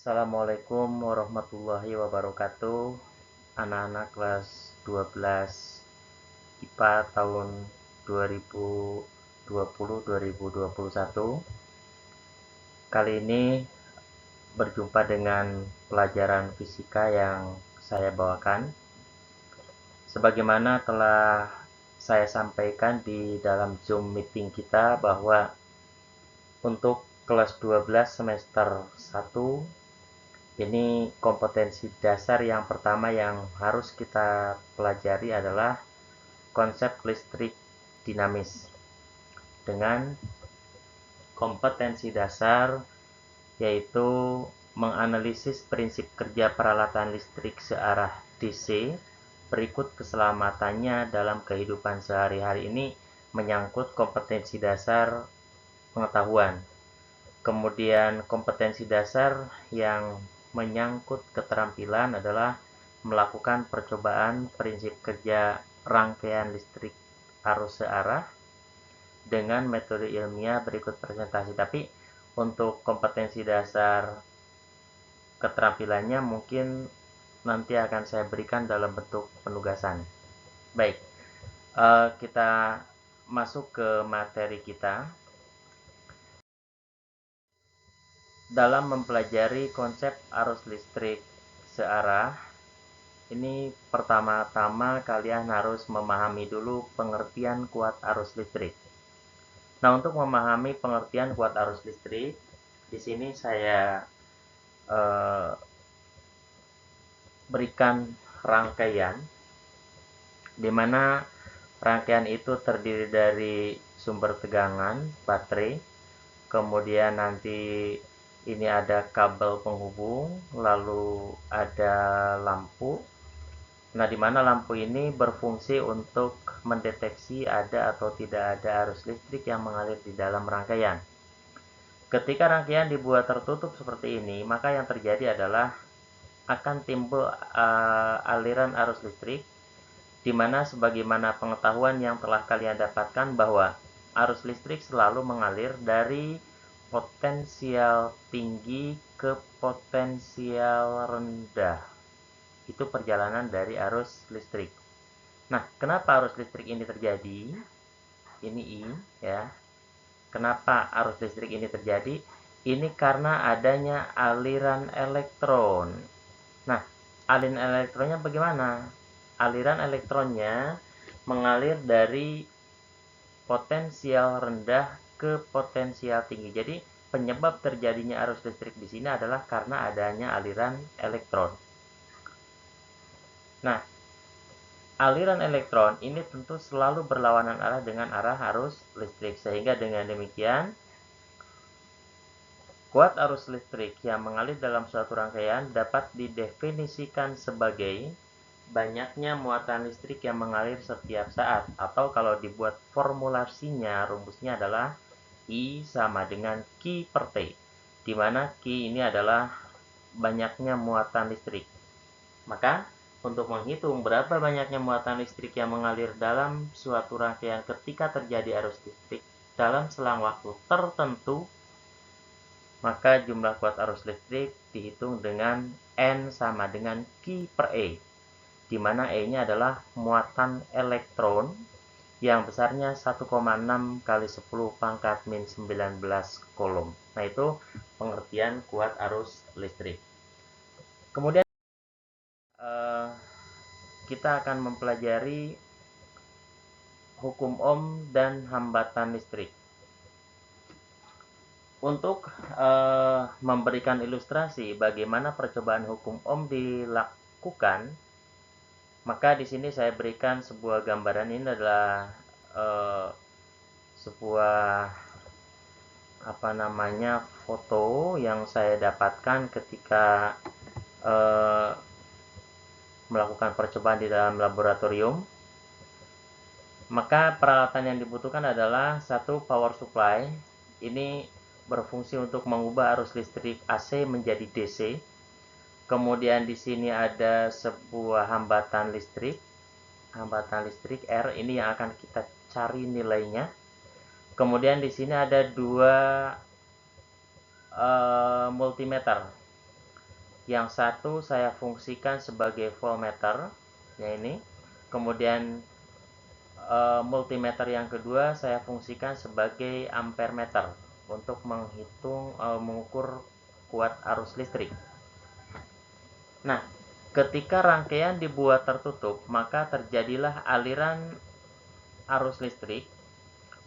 Assalamualaikum warahmatullahi wabarakatuh. Anak-anak kelas 12 IPA tahun 2020-2021. Kali ini berjumpa dengan pelajaran fisika yang saya bawakan. Sebagaimana telah saya sampaikan di dalam Zoom meeting kita bahwa untuk kelas 12 semester 1 ini kompetensi dasar yang pertama yang harus kita pelajari adalah konsep listrik dinamis. Dengan kompetensi dasar yaitu menganalisis prinsip kerja peralatan listrik searah DC, berikut keselamatannya dalam kehidupan sehari-hari. Ini menyangkut kompetensi dasar pengetahuan. Kemudian kompetensi dasar yang menyangkut keterampilan adalah melakukan percobaan prinsip kerja rangkaian listrik arus searah dengan metode ilmiah berikut presentasi. Tapi untuk kompetensi dasar keterampilannya mungkin nanti akan saya berikan dalam bentuk penugasan. Baik, kita masuk ke materi kita. Dalam mempelajari konsep arus listrik searah, ini pertama-tama kalian harus memahami dulu pengertian kuat arus listrik. Nah, untuk memahami pengertian kuat arus listrik, di sini saya berikan rangkaian, di mana rangkaian itu terdiri dari sumber tegangan, baterai, kemudian nanti ini ada kabel penghubung, lalu ada lampu. Nah, di mana lampu ini berfungsi untuk mendeteksi ada atau tidak ada arus listrik yang mengalir di dalam rangkaian. Ketika rangkaian dibuat tertutup seperti ini, maka yang terjadi adalah akan timbul aliran arus listrik, di mana sebagaimana pengetahuan yang telah kalian dapatkan bahwa arus listrik selalu mengalir dari potensial tinggi ke potensial rendah. Itu perjalanan dari arus listrik. Nah, kenapa arus listrik ini terjadi? Ini I, ya. Kenapa arus listrik ini terjadi? Ini karena adanya aliran elektron. Nah, aliran elektronnya bagaimana? Aliran elektronnya mengalir dari potensial rendah ke potensial tinggi. Jadi, penyebab terjadinya arus listrik di sini adalah karena adanya aliran elektron. Nah, aliran elektron ini tentu selalu berlawanan arah dengan arah arus listrik, sehingga dengan demikian kuat arus listrik yang mengalir dalam suatu rangkaian dapat didefinisikan sebagai banyaknya muatan listrik yang mengalir setiap saat, atau kalau dibuat formulasinya, rumusnya adalah I sama dengan Q per T, di mana Q ini adalah banyaknya muatan listrik. Maka untuk menghitung berapa banyaknya muatan listrik yang mengalir dalam suatu rangkaian ketika terjadi arus listrik dalam selang waktu tertentu, maka jumlah kuat arus listrik dihitung dengan N sama dengan Q per E, di mana E-nya adalah muatan elektron yang besarnya 1,6 kali 10 pangkat min 19 kolom. Nah, itu pengertian kuat arus listrik. Kemudian kita akan mempelajari hukum Ohm dan hambatan listrik. Untuk memberikan ilustrasi bagaimana percobaan hukum Ohm dilakukan, maka di sini saya berikan sebuah gambaran. Ini adalah sebuah foto yang saya dapatkan ketika melakukan percobaan di dalam laboratorium. Maka peralatan yang dibutuhkan adalah satu power supply. Ini berfungsi untuk mengubah arus listrik AC menjadi DC. Kemudian di sini ada sebuah hambatan listrik R, ini yang akan kita cari nilainya. Kemudian di sini ada dua multimeter. Yang satu saya fungsikan sebagai voltmeter, ya ini. Kemudian multimeter yang kedua saya fungsikan sebagai ampermeter untuk mengukur kuat arus listrik. Nah, ketika rangkaian dibuat tertutup, maka terjadilah aliran arus listrik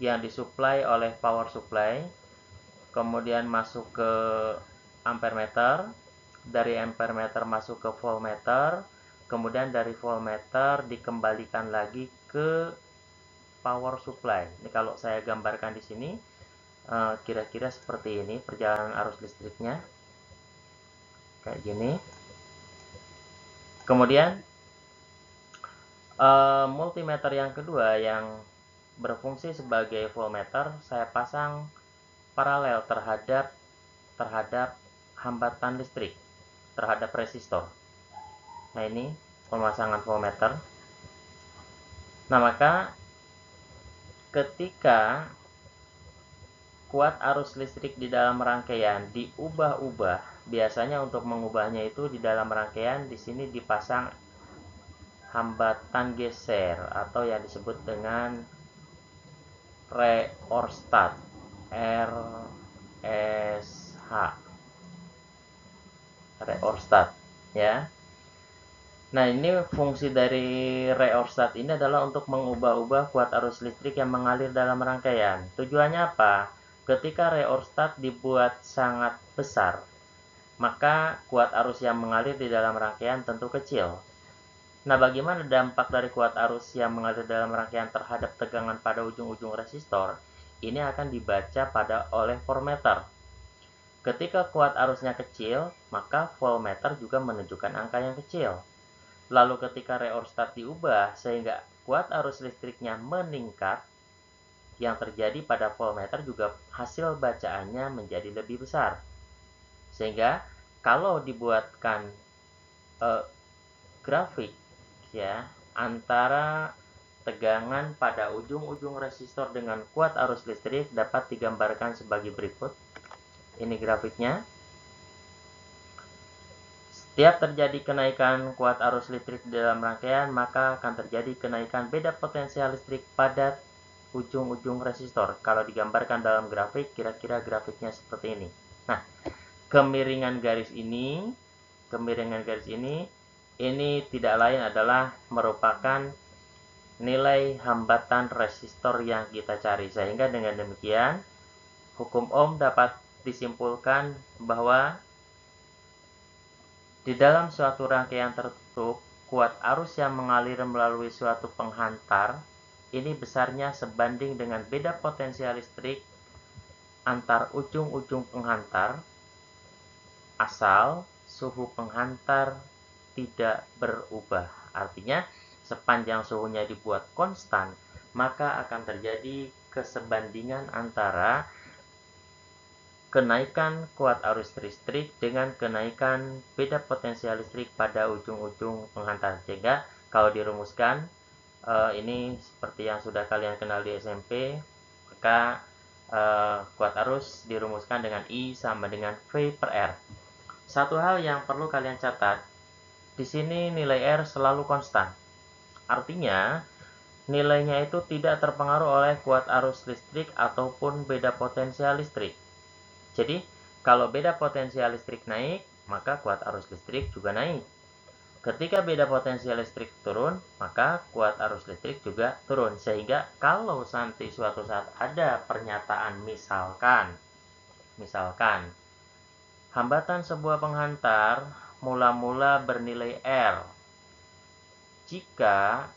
yang disuplai oleh power supply, kemudian masuk ke ampermeter, dari ampermeter masuk ke voltmeter, kemudian dari voltmeter dikembalikan lagi ke power supply. Ini kalau saya gambarkan di sini, kira-kira seperti ini perjalanan arus listriknya, kayak gini. Kemudian multimeter yang kedua yang berfungsi sebagai voltmeter, saya pasang paralel terhadap hambatan listrik, terhadap resistor. Nah, ini pemasangan voltmeter. Nah, maka ketika kuat arus listrik di dalam rangkaian diubah-ubah, biasanya untuk mengubahnya itu di dalam rangkaian di sini dipasang hambatan geser atau yang disebut dengan rheostat, RSH, rheostat, ya. Nah, ini fungsi dari rheostat ini adalah untuk mengubah-ubah kuat arus listrik yang mengalir dalam rangkaian. Tujuannya apa? Ketika rheostat dibuat sangat besar, maka kuat arus yang mengalir di dalam rangkaian tentu kecil. Nah, bagaimana dampak dari kuat arus yang mengalir dalam rangkaian terhadap tegangan pada ujung-ujung resistor? Ini akan dibaca oleh voltmeter. Ketika kuat arusnya kecil, maka voltmeter juga menunjukkan angka yang kecil. Lalu ketika rheostat diubah sehingga kuat arus listriknya meningkat, yang terjadi pada voltmeter juga hasil bacaannya menjadi lebih besar. Sehingga kalau dibuatkan grafik, ya, antara tegangan pada ujung-ujung resistor dengan kuat arus listrik dapat digambarkan sebagai berikut. Ini grafiknya. Setiap terjadi kenaikan kuat arus listrik di dalam rangkaian, maka akan terjadi kenaikan beda potensial listrik pada ujung-ujung resistor. Kalau digambarkan dalam grafik, kira-kira grafiknya seperti ini. Nah, kemiringan garis ini tidak lain adalah merupakan nilai hambatan resistor yang kita cari. Sehingga dengan demikian, hukum Ohm dapat disimpulkan bahwa di dalam suatu rangkaian tertutup, kuat arus yang mengalir melalui suatu penghantar ini besarnya sebanding dengan beda potensial listrik antar ujung-ujung penghantar, asal suhu penghantar tidak berubah. Artinya, sepanjang suhunya dibuat konstan, maka akan terjadi kesebandingan antara kenaikan kuat arus listrik dengan kenaikan beda potensial listrik pada ujung-ujung penghantar. Sehingga kalau dirumuskan, ini seperti yang sudah kalian kenal di SMP, maka kuat arus dirumuskan dengan I sama dengan V per R. Satu hal yang perlu kalian catat, di sini nilai R selalu konstan. Artinya, nilainya itu tidak terpengaruh oleh kuat arus listrik ataupun beda potensial listrik. Jadi, kalau beda potensial listrik naik, maka kuat arus listrik juga naik. Ketika beda potensial listrik turun, maka kuat arus listrik juga turun. Sehingga kalau nanti suatu saat ada pernyataan misalkan hambatan sebuah penghantar mula-mula bernilai R. Jika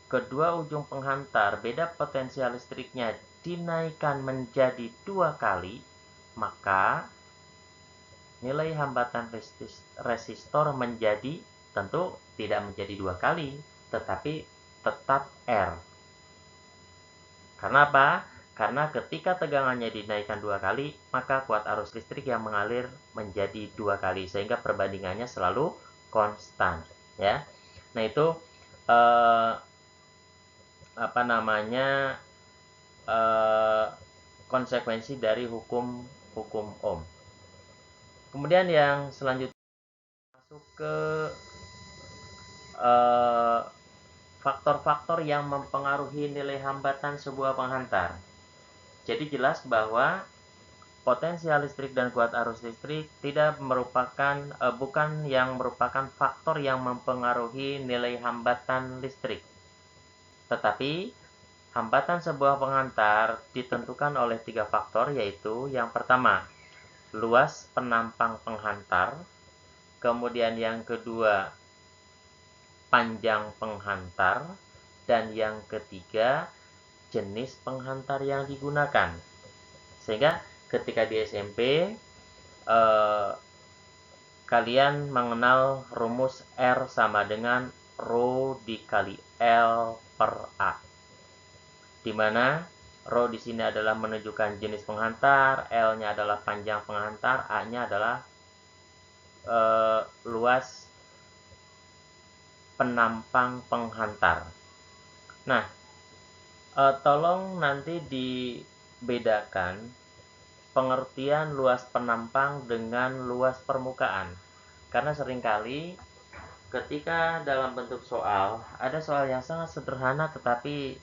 kedua ujung penghantar beda potensial listriknya dinaikkan menjadi 2 kali, maka nilai hambatan resistor menjadi tentu tidak menjadi 2 kali, tetapi tetap R. Karena apa? Karena ketika tegangannya dinaikkan 2 kali, maka kuat arus listrik yang mengalir menjadi 2 kali, sehingga perbandingannya selalu konstan, ya. Nah, itu konsekuensi dari hukum Ohm. Kemudian yang selanjutnya masuk ke faktor-faktor yang mempengaruhi nilai hambatan sebuah penghantar. Jadi jelas bahwa potensial listrik dan kuat arus listrik tidak merupakan bukan yang merupakan faktor yang mempengaruhi nilai hambatan listrik. Tetapi hambatan sebuah penghantar ditentukan oleh 3 faktor, yaitu yang pertama, luas penampang penghantar, kemudian yang kedua, panjang penghantar, dan yang ketiga, jenis penghantar yang digunakan. Sehingga ketika di SMP kalian mengenal rumus R sama dengan Rho dikali L per A, di mana Rho di sini adalah menunjukkan jenis penghantar, L-nya adalah panjang penghantar, A-nya adalah luas penampang penghantar. Nah, tolong nanti dibedakan pengertian luas penampang dengan luas permukaan. Karena seringkali ketika dalam bentuk soal, ada soal yang sangat sederhana tetapi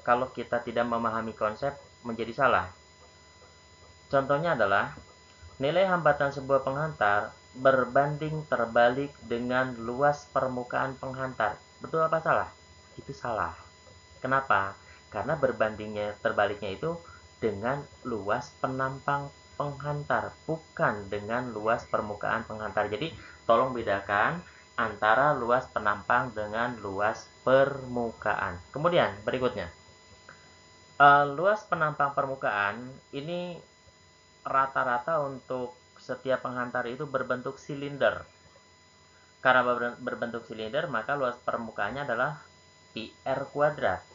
kalau kita tidak memahami konsep menjadi salah. Contohnya adalah nilai hambatan sebuah penghantar berbanding terbalik dengan luas permukaan penghantar. Betul apa salah? Itu salah. Kenapa? Karena berbandingnya terbaliknya itu dengan luas penampang penghantar, bukan dengan luas permukaan penghantar. Jadi tolong bedakan antara luas penampang dengan luas permukaan. Kemudian berikutnya, luas penampang permukaan ini rata-rata untuk setiap penghantar itu berbentuk silinder. Karena berbentuk silinder, maka luas permukaannya adalah pi r kuadrat.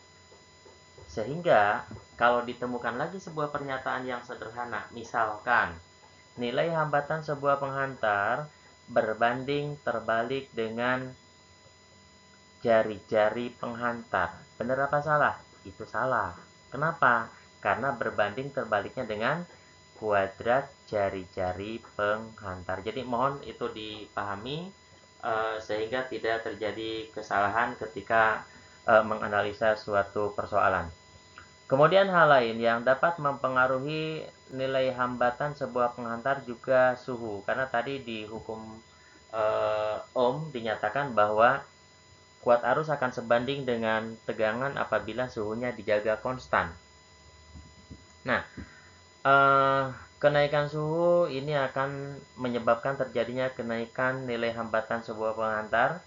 Sehingga kalau ditemukan lagi sebuah pernyataan yang sederhana, misalkan nilai hambatan sebuah penghantar berbanding terbalik dengan jari-jari penghantar. Benar apa salah? Itu salah. Kenapa? Karena berbanding terbaliknya dengan kuadrat jari-jari penghantar. Jadi mohon itu dipahami sehingga tidak terjadi kesalahan ketika menganalisa suatu persoalan. Kemudian hal lain yang dapat mempengaruhi nilai hambatan sebuah penghantar juga suhu. Karena tadi di hukum Ohm dinyatakan bahwa kuat arus akan sebanding dengan tegangan apabila suhunya dijaga konstan. Nah, kenaikan suhu ini akan menyebabkan terjadinya kenaikan nilai hambatan sebuah penghantar,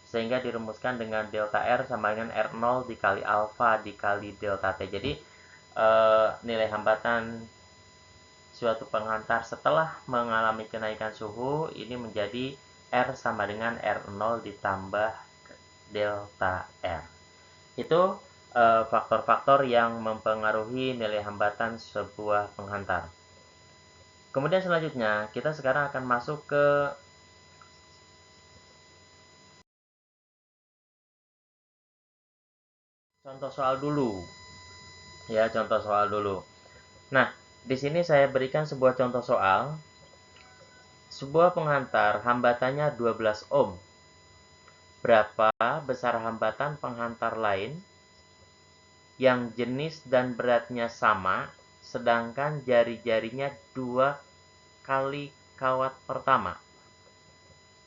sehingga dirumuskan dengan delta R sama dengan R0 dikali alfa dikali delta T. Jadi nilai hambatan suatu penghantar setelah mengalami kenaikan suhu ini menjadi R sama dengan R0 ditambah delta R. Itu faktor-faktor yang mempengaruhi nilai hambatan sebuah penghantar. Kemudian selanjutnya, kita sekarang akan masuk ke contoh soal dulu. Ya, contoh soal dulu. Nah, di sini saya berikan sebuah contoh soal. Sebuah penghantar hambatannya 12 ohm. Berapa besar hambatan penghantar lain yang jenis dan beratnya sama, sedangkan jari-jarinya 2 kali kawat pertama?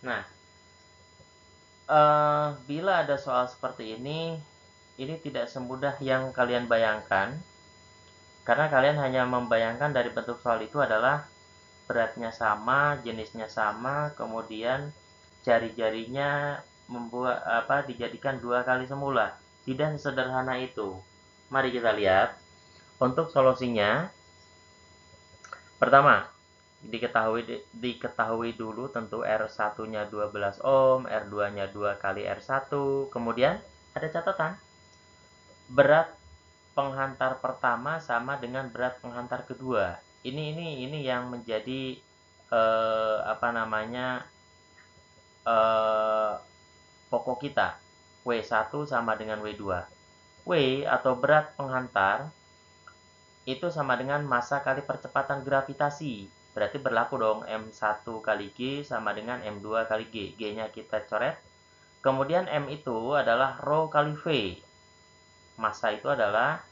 Nah, bila ada soal seperti ini tidak semudah yang kalian bayangkan, karena kalian hanya membayangkan dari bentuk soal itu adalah beratnya sama, jenisnya sama, kemudian jari-jarinya dijadikan 2 kali semula. Tidak sesederhana itu. Mari kita lihat. Untuk solusinya, pertama, diketahui dulu tentu R1-nya 12 ohm, R2-nya 2 kali R1. Kemudian ada catatan. Berat penghantar pertama sama dengan berat penghantar kedua. Ini yang menjadi pokok kita. W1 sama dengan W2. W atau berat penghantar itu sama dengan massa kali percepatan gravitasi. berarti berlaku dong M1 kali G sama dengan M2 kali G. G-nya kita coret. Kemudian M itu adalah rho kali V. Massa itu adalah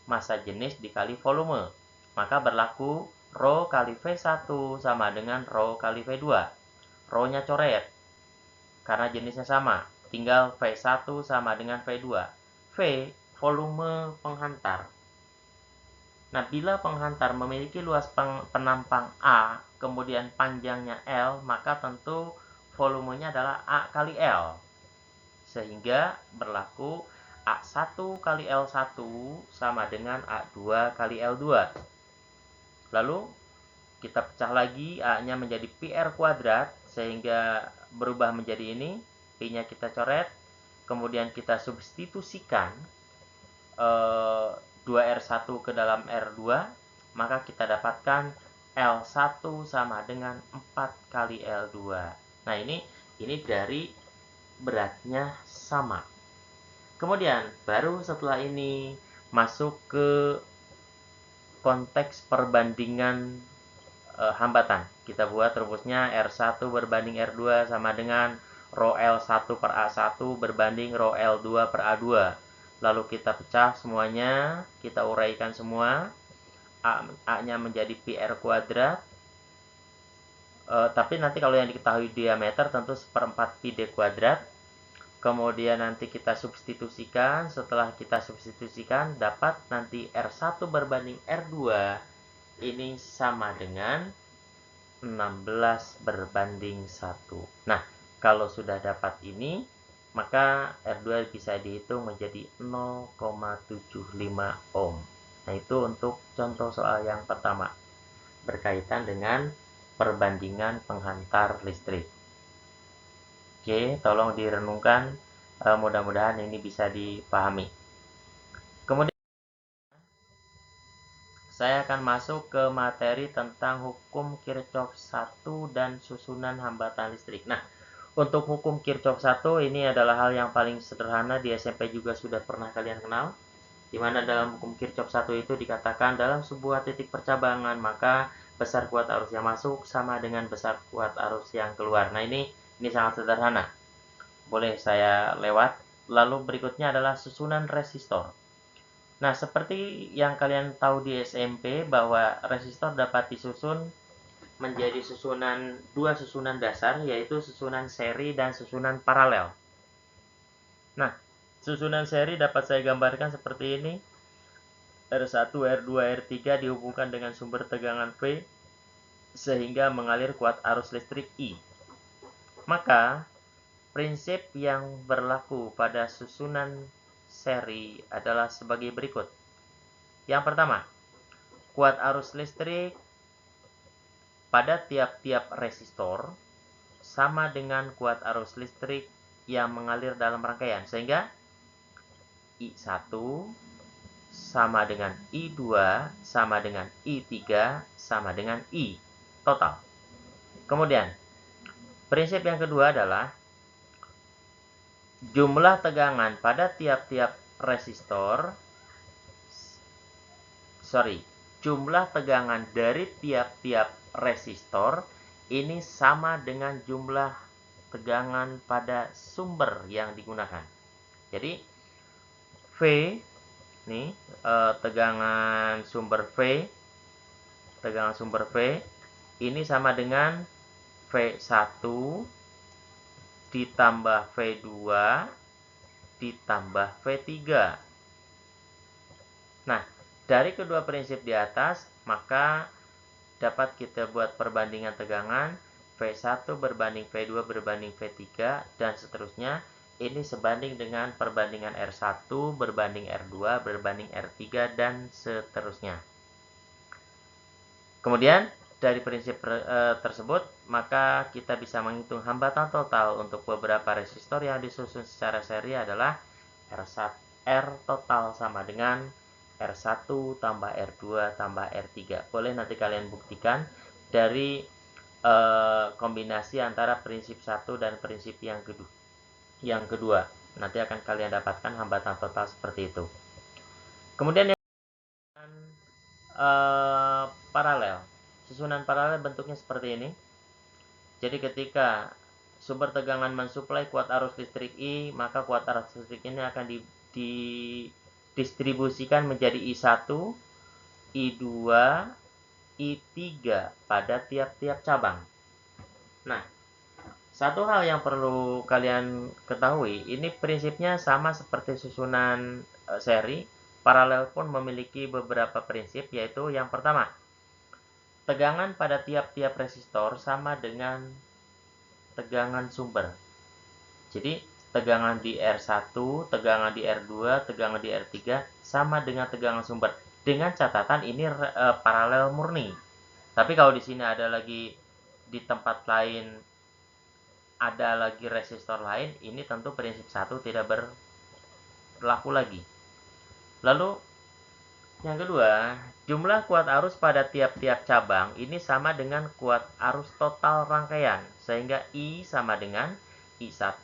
massa jenis dikali volume. Maka berlaku rho kali V1 sama dengan rho kali V2. Rho-nya coret, karena jenisnya sama. Tinggal V1 sama dengan V2. V, volume penghantar. Nah, bila penghantar memiliki luas penampang A, kemudian panjangnya L, maka tentu volumenya adalah A kali L. Sehingga berlaku A1 kali L1 sama dengan A2 kali L2. Lalu, kita pecah lagi, A-nya menjadi PR kuadrat, sehingga berubah menjadi ini. P-nya kita coret, kemudian kita substitusikan 2R1 ke dalam R2, maka kita dapatkan L1 sama dengan 4 kali L2. Nah, ini dari beratnya sama. Kemudian, baru setelah ini masuk ke konteks perbandingan hambatan. Kita buat rumusnya R1 berbanding R2 sama dengan rho L1 per A1 berbanding rho L2 per A2. Lalu kita pecah semuanya, kita uraikan semua. A-nya menjadi PR kuadrat. Tapi nanti kalau yang diketahui diameter tentu seperempat pi d kuadrat. Kemudian nanti kita substitusikan. Setelah kita substitusikan, dapat nanti R1 berbanding R2. Ini sama dengan 16 berbanding 1. Nah, kalau sudah dapat ini, maka R2 bisa dihitung menjadi 0,75 ohm. Nah, itu untuk contoh soal yang pertama, berkaitan dengan perbandingan penghantar listrik. Oke, tolong direnungkan, mudah-mudahan ini bisa dipahami. Kemudian, saya akan masuk ke materi tentang hukum Kirchhoff 1 dan susunan hambatan listrik. Nah, untuk hukum Kirchhoff 1 ini adalah hal yang paling sederhana, di SMP juga sudah pernah kalian kenal, di mana dalam hukum Kirchhoff 1 itu dikatakan dalam sebuah titik percabangan maka besar kuat arus yang masuk sama dengan besar kuat arus yang keluar. Nah, ini sangat sederhana. Boleh saya lewat. Lalu berikutnya adalah susunan resistor. Nah, seperti yang kalian tahu di SMP bahwa resistor dapat disusun menjadi dua susunan dasar, yaitu susunan seri dan susunan paralel. Nah, susunan seri dapat saya gambarkan seperti ini. R1, R2, R3 dihubungkan dengan sumber tegangan V sehingga mengalir kuat arus listrik I. Maka, prinsip yang berlaku pada susunan seri adalah sebagai berikut. Yang pertama, kuat arus listrik pada tiap-tiap resistor sama dengan kuat arus listrik yang mengalir dalam rangkaian. Sehingga I1 sama dengan I2 sama dengan I3 sama dengan I total. Kemudian, prinsip yang kedua adalah jumlah tegangan pada tiap-tiap resistor, jumlah tegangan dari tiap-tiap resistor ini sama dengan jumlah tegangan pada sumber yang digunakan. Jadi, V, nih, tegangan sumber V ini sama dengan V1 ditambah V2 ditambah V3. Nah, dari kedua prinsip di atas, maka dapat kita buat perbandingan tegangan V1 berbanding V2 berbanding V3 dan seterusnya. Ini sebanding dengan perbandingan R1 berbanding R2 berbanding R3 dan seterusnya. Kemudian, dari prinsip tersebut, maka kita bisa menghitung hambatan total untuk beberapa resistor yang disusun secara seri adalah R total sama dengan R1 tambah R2 tambah R3. Boleh nanti kalian buktikan dari kombinasi antara prinsip 1 dan prinsip yang kedua. Nanti akan kalian dapatkan hambatan total seperti itu. Kemudian yang paralel. Susunan paralel bentuknya seperti ini. Jadi ketika sumber tegangan mensuplai kuat arus listrik I, maka kuat arus listrik ini akan didistribusikan menjadi I1, I2, I3 pada tiap-tiap cabang. Nah, satu hal yang perlu kalian ketahui, ini prinsipnya sama seperti susunan seri. Paralel pun memiliki beberapa prinsip, yaitu yang pertama, tegangan pada tiap-tiap resistor sama dengan tegangan sumber. Jadi, tegangan di R1, tegangan di R2, tegangan di R3 sama dengan tegangan sumber. Dengan catatan ini paralel murni. Tapi kalau di sini ada lagi di tempat lain ada lagi resistor lain, ini tentu prinsip satu tidak berlaku lagi. Lalu yang kedua, jumlah kuat arus pada tiap-tiap cabang ini sama dengan kuat arus total rangkaian, sehingga I sama dengan I1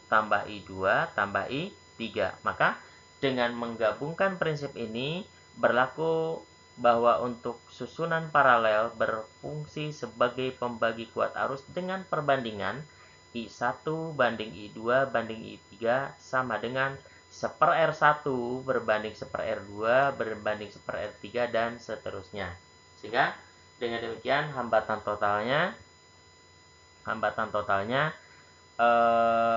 tambah I2 tambah I3. Maka dengan menggabungkan prinsip ini berlaku bahwa untuk susunan paralel berfungsi sebagai pembagi kuat arus dengan perbandingan I1 banding I2 banding I3 sama dengan 1/R1 berbanding 1/R2 berbanding 1/R3 dan seterusnya. Sehingga dengan demikian hambatan totalnya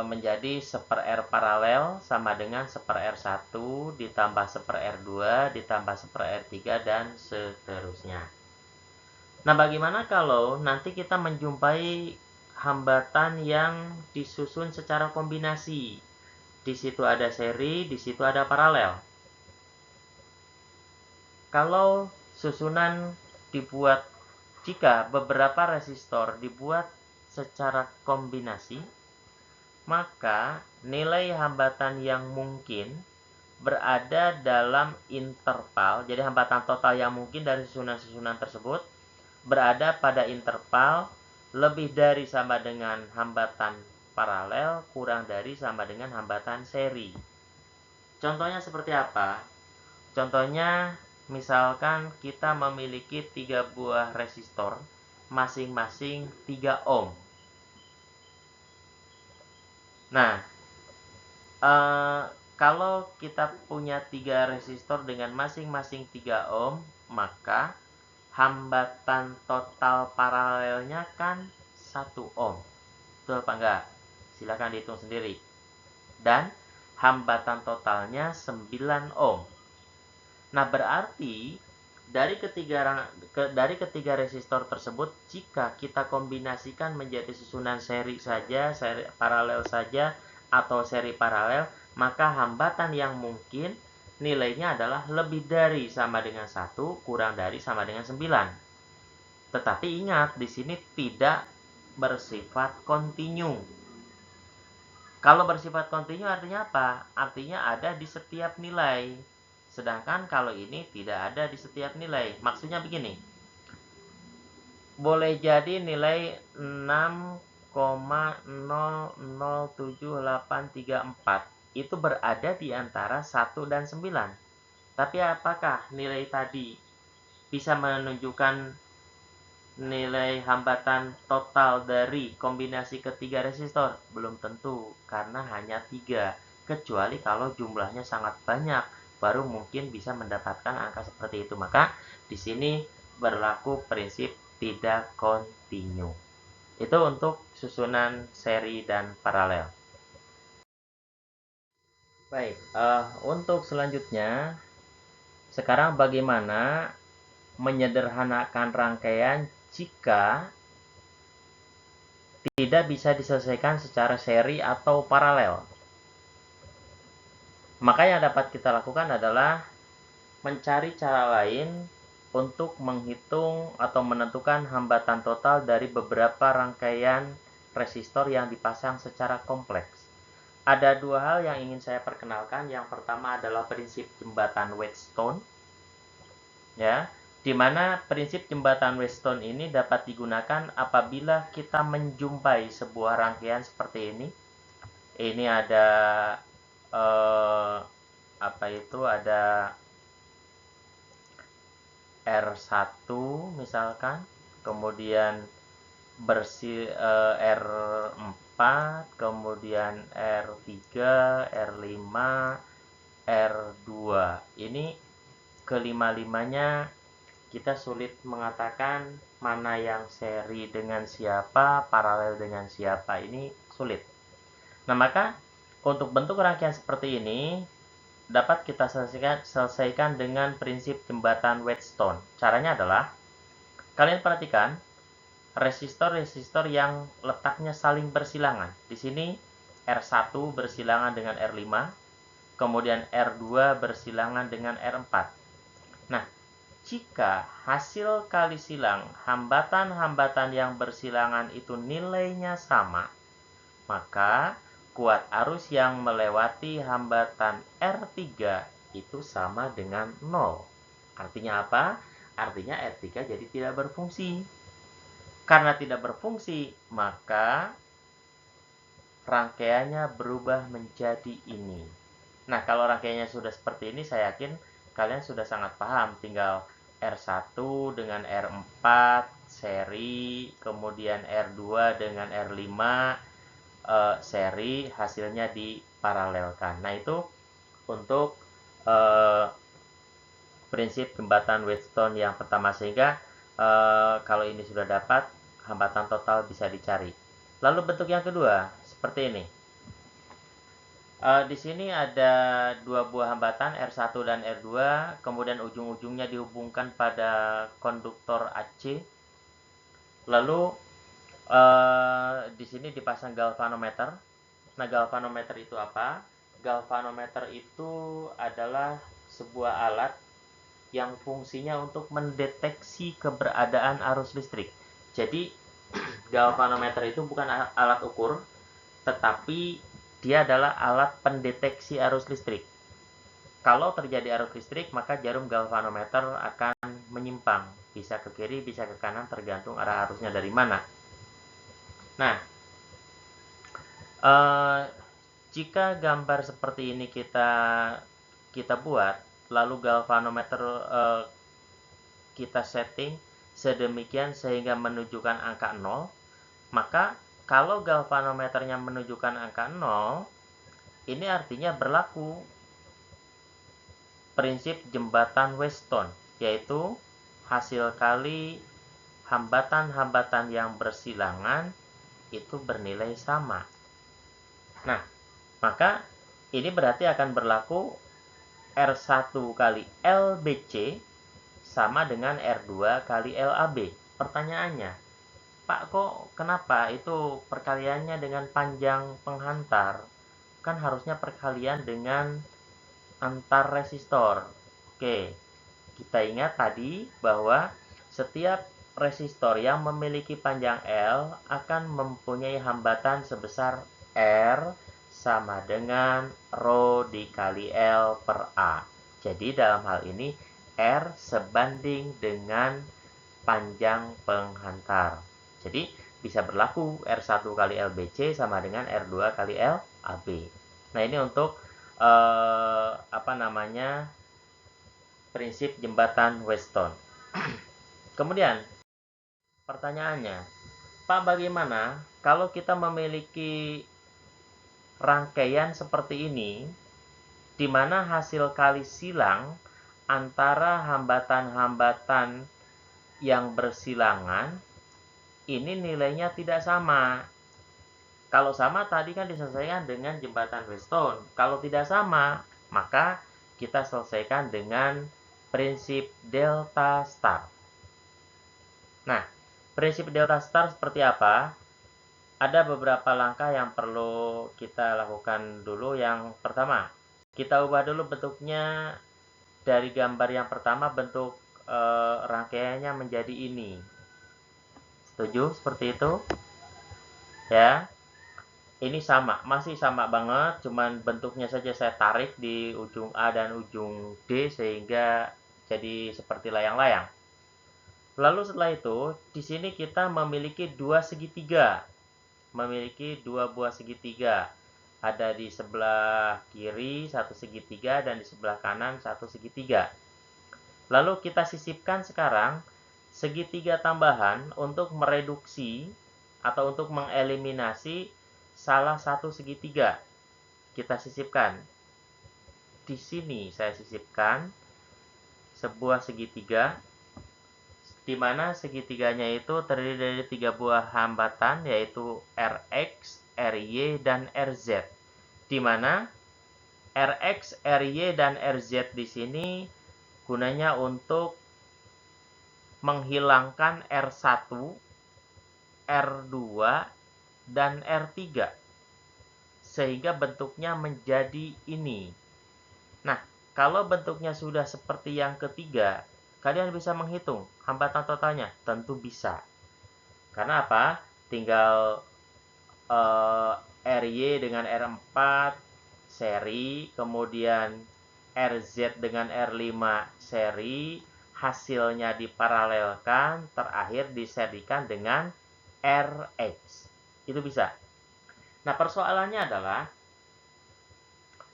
menjadi 1/R paralel sama dengan 1/R1 ditambah 1/R2 ditambah 1/R3 dan seterusnya. Nah, bagaimana kalau nanti kita menjumpai hambatan yang disusun secara kombinasi? Di situ ada seri, di situ ada paralel. Kalau susunan dibuat, jika beberapa resistor dibuat secara kombinasi, maka nilai hambatan yang mungkin berada dalam interval. Jadi hambatan total yang mungkin dari susunan-susunan tersebut berada pada interval lebih dari sama dengan hambatan paralel kurang dari sama dengan hambatan seri. Contohnya seperti apa? Contohnya, misalkan kita memiliki 3 buah resistor, masing-masing 3 ohm. Nah, kalau kita punya 3 resistor dengan masing-masing 3 ohm, maka hambatan total paralelnya kan 1 ohm. Betul apa enggak? Silakan dihitung sendiri. Dan hambatan totalnya 9 ohm. Nah, berarti dari ketiga resistor tersebut, jika kita kombinasikan menjadi susunan seri saja, seri paralel saja, atau seri paralel, maka hambatan yang mungkin nilainya adalah lebih dari sama dengan 1, kurang dari sama dengan 9. Tetapi ingat, di sini tidak bersifat kontinu. Kalau bersifat kontinu artinya apa? Artinya ada di setiap nilai. Sedangkan kalau ini tidak ada di setiap nilai. Maksudnya begini. Boleh jadi nilai 6,007834 itu berada di antara 1 dan 9. Tapi apakah nilai tadi bisa menunjukkan nilai hambatan total dari kombinasi ketiga resistor? Belum tentu, karena hanya 3. Kecuali kalau jumlahnya sangat banyak, baru mungkin bisa mendapatkan angka seperti itu. Maka di sini berlaku prinsip tidak kontinu. Itu untuk susunan seri dan paralel. Baik, untuk selanjutnya, sekarang bagaimana menyederhanakan rangkaian jika tidak bisa diselesaikan secara seri atau paralel. Maka yang dapat kita lakukan adalah mencari cara lain untuk menghitung atau menentukan hambatan total dari beberapa rangkaian resistor yang dipasang secara kompleks. Ada 2 hal yang ingin saya perkenalkan. Yang pertama adalah prinsip jembatan Wheatstone, ya, di mana prinsip jembatan Wheatstone ini dapat digunakan apabila kita menjumpai sebuah rangkaian seperti ini. Ini ada ada R1 misalkan, kemudian R4, kemudian R3, R5, R2. Ini kelima-limanya kita sulit mengatakan mana yang seri dengan siapa, paralel dengan siapa. Ini sulit. Nah, maka untuk bentuk rangkaian seperti ini dapat kita selesaikan dengan prinsip jembatan Wheatstone. Caranya adalah kalian perhatikan resistor-resistor yang letaknya saling bersilangan. Di sini R1 bersilangan dengan R5, kemudian R2 bersilangan dengan R4. Nah, jika hasil kali silang hambatan-hambatan yang bersilangan itu nilainya sama, maka kuat arus yang melewati hambatan R3 itu sama dengan 0. Artinya apa? Artinya R3 jadi tidak berfungsi. Karena tidak berfungsi, maka rangkaiannya berubah menjadi ini. Nah, kalau rangkaiannya sudah seperti ini, saya yakin kalian sudah sangat paham. Tinggal R1 dengan R4 seri, kemudian R2 dengan R5 seri, hasilnya diparalelkan. Nah, itu untuk prinsip jembatan Wheatstone yang pertama, sehingga kalau ini sudah dapat, hambatan total bisa dicari. Lalu bentuk yang kedua seperti ini. Di sini ada dua buah hambatan R1 dan R2, kemudian ujung-ujungnya dihubungkan pada konduktor AC. Lalu di sini dipasang galvanometer. Nah, galvanometer itu apa? Galvanometer itu adalah sebuah alat yang fungsinya untuk mendeteksi keberadaan arus listrik. Jadi, galvanometer itu bukan alat ukur, tetapi dia adalah alat pendeteksi arus listrik. Kalau terjadi arus listrik, maka jarum galvanometer akan menyimpang. Bisa ke kiri, bisa ke kanan, tergantung arah arusnya dari mana. Nah, jika gambar seperti ini kita buat, lalu galvanometer kita setting sedemikian sehingga menunjukkan angka 0, maka kalau galvanometernya menunjukkan angka 0, ini artinya berlaku prinsip jembatan Wheatstone, yaitu hasil kali hambatan-hambatan yang bersilangan itu bernilai sama. Nah, maka ini berarti akan berlaku R1 kali LBC sama dengan R2 kali LAB. Pertanyaannya, Pak, kok kenapa itu perkaliannya dengan panjang penghantar? Kan harusnya perkalian dengan antar resistor. Oke, kita ingat tadi bahwa setiap resistor yang memiliki panjang L akan mempunyai hambatan sebesar R sama dengan Rho dikali L per A. Jadi dalam hal ini R sebanding dengan panjang penghantar. Jadi bisa berlaku R1 kali LBC sama dengan R2 kali LAB. Nah, ini untuk prinsip jembatan Wheatstone. Kemudian pertanyaannya, Pak, bagaimana kalau kita memiliki rangkaian seperti ini, di mana hasil kali silang antara hambatan-hambatan yang bersilangan ini nilainya tidak sama. Kalau sama tadi kan diselesaikan dengan jembatan Wheatstone. Kalau tidak sama, maka kita selesaikan dengan prinsip delta star. Nah, prinsip delta star seperti apa? Ada beberapa langkah yang perlu kita lakukan dulu. Yang pertama, kita ubah dulu bentuknya dari gambar yang pertama, bentuk rangkaiannya menjadi ini. Setuju seperti itu? Ya. Ini sama, masih sama banget, cuman bentuknya saja saya tarik di ujung A dan ujung D sehingga jadi seperti layang-layang. Lalu setelah itu, di sini kita memiliki dua segitiga. Memiliki dua buah segitiga. Ada di sebelah kiri satu segitiga dan di sebelah kanan satu segitiga. Lalu kita sisipkan sekarang segitiga tambahan untuk mereduksi atau untuk mengeliminasi salah satu segitiga. Kita sisipkan. Di sini saya sisipkan sebuah segitiga, di mana segitiganya itu terdiri dari 3 buah hambatan, yaitu Rx, Ry, dan Rz. Di mana Rx, Ry, dan Rz di sini gunanya untuk menghilangkan R1, R2, dan R3. Sehingga bentuknya menjadi ini. Nah, kalau bentuknya sudah seperti yang ketiga, kalian bisa menghitung hambatan totalnya? Tentu bisa. Karena apa? Tinggal Ry dengan R4 seri, kemudian Rz dengan R5 seri, hasilnya diparalelkan, terakhir diserikan dengan Rx. Itu bisa. Nah, persoalannya adalah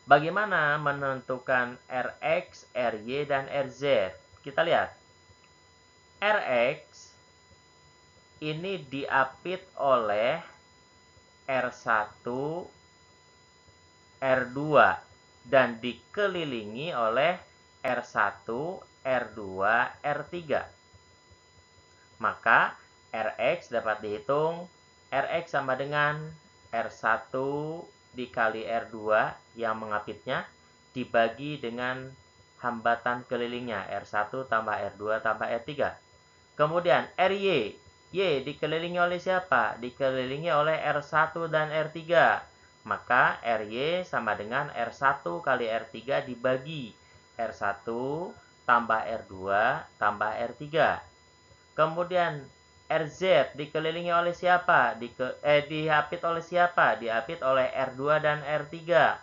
bagaimana menentukan Rx, Ry, dan Rz? Kita lihat. Rx ini diapit oleh R1, R2, dan dikelilingi oleh R1, R2, R3. Maka Rx dapat dihitung, Rx sama dengan R1 dikali R2 yang mengapitnya, dibagi dengan hambatan kelilingnya, R1 tambah R2 tambah R3. Kemudian Ry, Y dikelilingi oleh siapa? Dikelilingi oleh R1 dan R3. Maka Ry sama dengan R1 kali R3 dibagi R1 tambah R2 tambah R3. Kemudian Rz dikelilingi oleh siapa? Diapit oleh siapa? Diapit oleh R2 dan R3.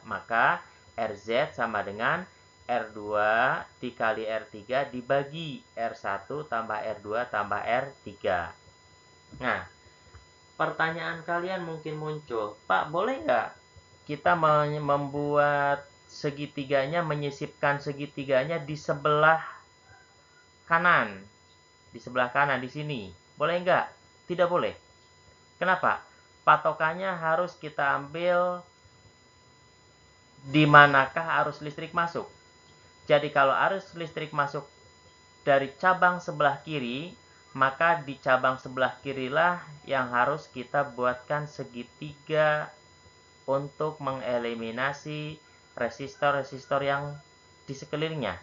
Maka Rz sama dengan R2 dikali R3 dibagi R1 tambah R2 tambah R3. Nah, pertanyaan kalian mungkin muncul, Pak, boleh nggak kita membuat segitiganya, menyisipkan segitiganya di sebelah kanan? Di sebelah kanan, di sini. Boleh nggak? Tidak boleh. Kenapa? Patokannya harus kita ambil di manakah arus listrik masuk. Jadi kalau arus listrik masuk dari cabang sebelah kiri, maka di cabang sebelah kirilah yang harus kita buatkan segitiga untuk mengeliminasi resistor-resistor yang di sekelilingnya.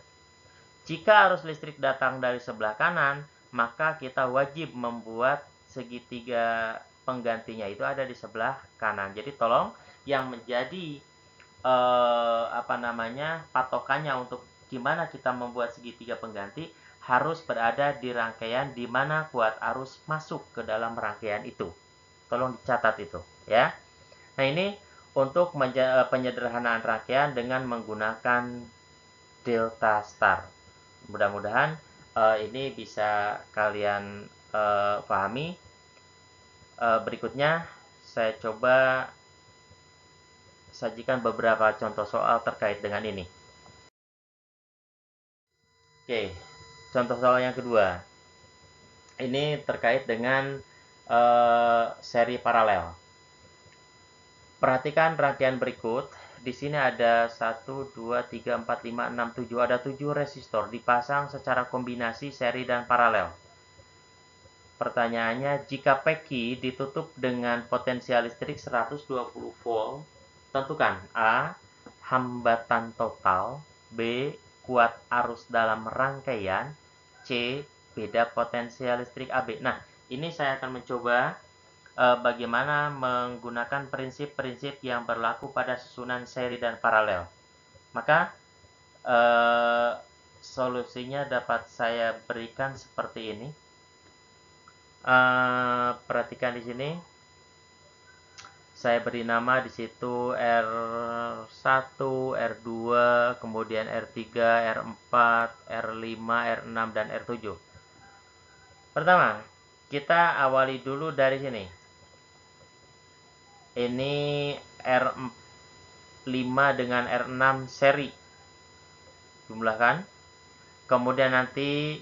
Jika arus listrik datang dari sebelah kanan, maka kita wajib membuat segitiga penggantinya itu ada di sebelah kanan. Jadi tolong yang menjadi patokannya untuk gimana kita membuat segitiga pengganti harus berada di rangkaian di mana kuat arus masuk ke dalam rangkaian itu. Tolong dicatat itu, ya. Nah, ini untuk penyederhanaan rangkaian dengan menggunakan delta star. Mudah-mudahan ini bisa kalian pahami. Berikutnya saya coba sajikan beberapa contoh soal terkait dengan ini. Oke, contoh soal yang kedua. Ini terkait dengan seri paralel. Perhatikan rangkaian berikut. Di sini ada 1, 2, 3, 4, 5, 6, 7. Ada 7 resistor dipasang secara kombinasi seri dan paralel. Pertanyaannya, jika PEKI ditutup dengan potensial listrik 120 volt, tentukan A. Hambatan total, B. Kuat arus dalam rangkaian, C. Beda potensial listrik AB. Nah, ini saya akan mencoba bagaimana menggunakan prinsip-prinsip yang berlaku pada susunan seri dan paralel. Maka solusinya dapat saya berikan seperti ini. Perhatikan di sini. Saya beri nama di situ R1, R2, kemudian R3, R4, R5, R6, dan R7. Pertama, kita awali dulu dari sini. Ini R5 dengan R6 seri. Jumlahkan. Kemudian nanti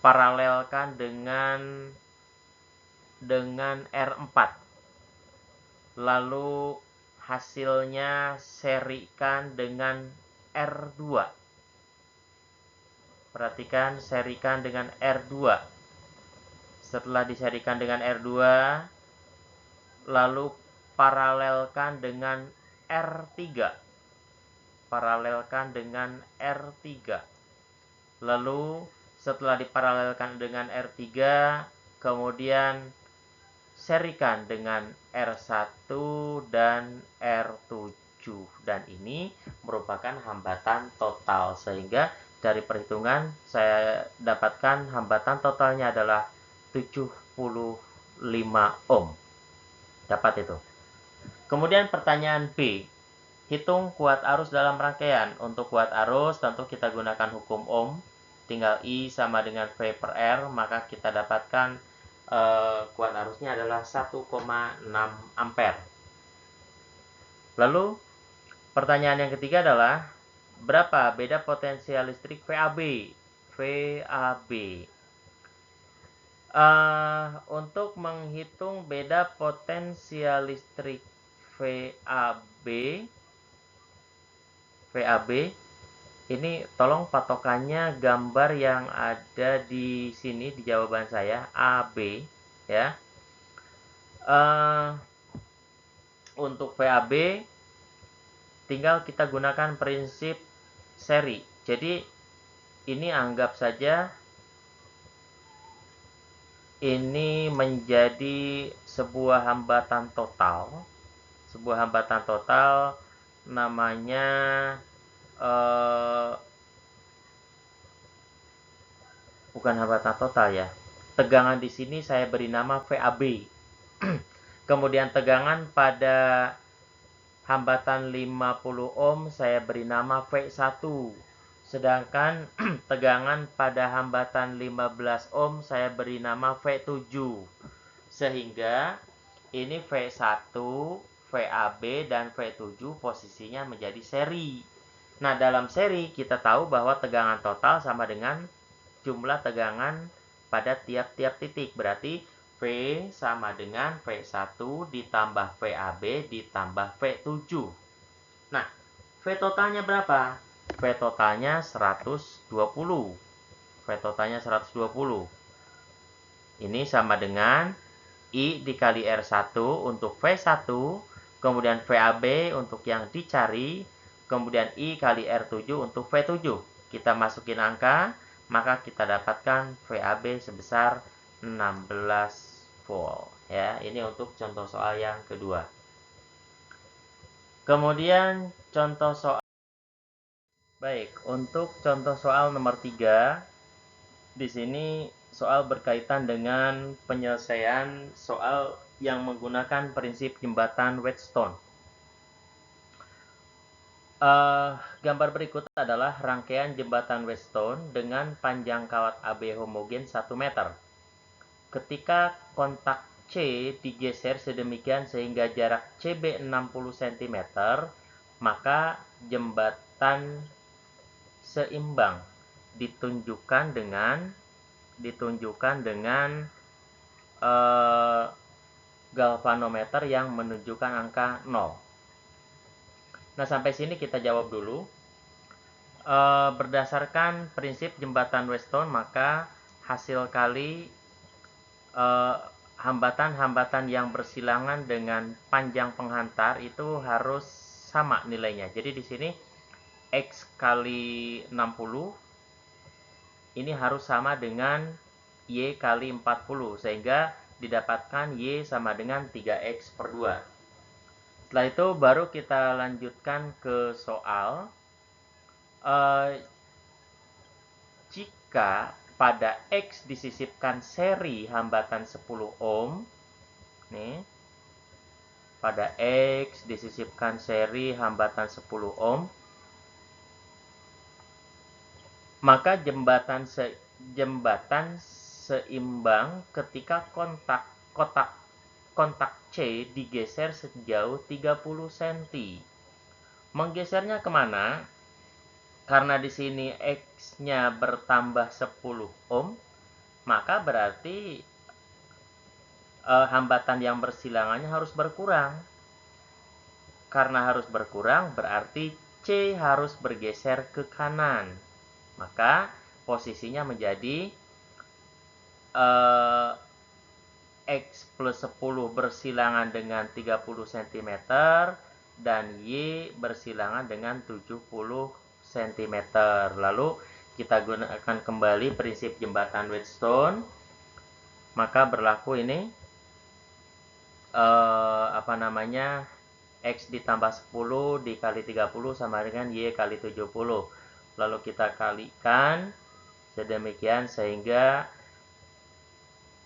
paralelkan dengan R4. Lalu hasilnya serikan dengan R2. Perhatikan, serikan dengan R2. Setelah diserikan dengan R2, lalu paralelkan dengan R3. Paralelkan dengan R3. Lalu setelah diparalelkan dengan R3, kemudian serikan dengan R1 dan R7. Dan ini merupakan hambatan total, sehingga dari perhitungan saya dapatkan hambatan totalnya adalah 75 ohm. Dapat itu. Kemudian pertanyaan B. Hitung kuat arus dalam rangkaian. Untuk kuat arus tentu kita gunakan hukum Ohm. Tinggal I sama dengan V per R, maka kita dapatkan kuat arusnya adalah 1,6 ampere. Lalu pertanyaan yang ketiga adalah berapa beda potensial listrik VAB? VAB. Untuk menghitung beda potensial listrik VAB, ini tolong patokannya gambar yang ada di sini di jawaban saya, AB, ya. Untuk VAB tinggal kita gunakan prinsip seri. Jadi ini anggap saja ini menjadi sebuah hambatan total. Sebuah hambatan total namanya bukan hambatan total ya. Tegangan di sini saya beri nama VAB. Kemudian tegangan pada hambatan 50 ohm saya beri nama V1. Sedangkan tegangan pada hambatan 15 ohm saya beri nama V7. Sehingga ini V1, VAB, dan V7 posisinya menjadi seri. Nah, dalam seri kita tahu bahwa tegangan total sama dengan jumlah tegangan pada tiap-tiap titik. Berarti V sama dengan V1 ditambah VAB ditambah V7. Nah, V totalnya berapa? V totalnya 120. V totalnya 120. Ini sama dengan I dikali R1 untuk V1, kemudian VAB untuk yang dicari, kemudian I kali R7 untuk V7. Kita masukin angka, maka kita dapatkan VAB sebesar 16 volt. Ya, ini untuk contoh soal yang kedua. Kemudian contoh soal. Baik, untuk contoh soal nomor 3, di sini soal berkaitan dengan penyelesaian soal yang menggunakan prinsip jembatan Wheatstone. Gambar berikut adalah rangkaian jembatan Wheatstone dengan panjang kawat AB homogen 1 meter. Ketika kontak C digeser sedemikian sehingga jarak CB 60 cm, maka jembatan seimbang ditunjukkan dengan galvanometer yang menunjukkan angka 0. Nah, sampai sini kita jawab dulu. Berdasarkan prinsip jembatan Wheatstone, maka hasil kali hambatan-hambatan yang bersilangan dengan panjang penghantar itu harus sama nilainya. Jadi di sini X kali 60 ini harus sama dengan Y kali 40, sehingga didapatkan Y sama dengan 3X per 2. Setelah itu baru kita lanjutkan ke soal. Jika pada X disisipkan seri hambatan 10 ohm, nih, pada X disisipkan seri hambatan 10 ohm, maka jembatan seimbang ketika kontak C digeser sejauh 30 cm. Menggesernya kemana? Karena di sini X-nya bertambah 10 ohm, maka berarti hambatan yang bersilangannya harus berkurang. Karena harus berkurang berarti C harus bergeser ke kanan. Maka posisinya menjadi X plus 10 bersilangan dengan 30 cm dan Y bersilangan dengan 70 cm. Lalu kita gunakan kembali prinsip jembatan Wheatstone. Maka berlaku ini X ditambah 10 dikali 30 sama dengan Y kali 70. Lalu kita kalikan sedemikian sehingga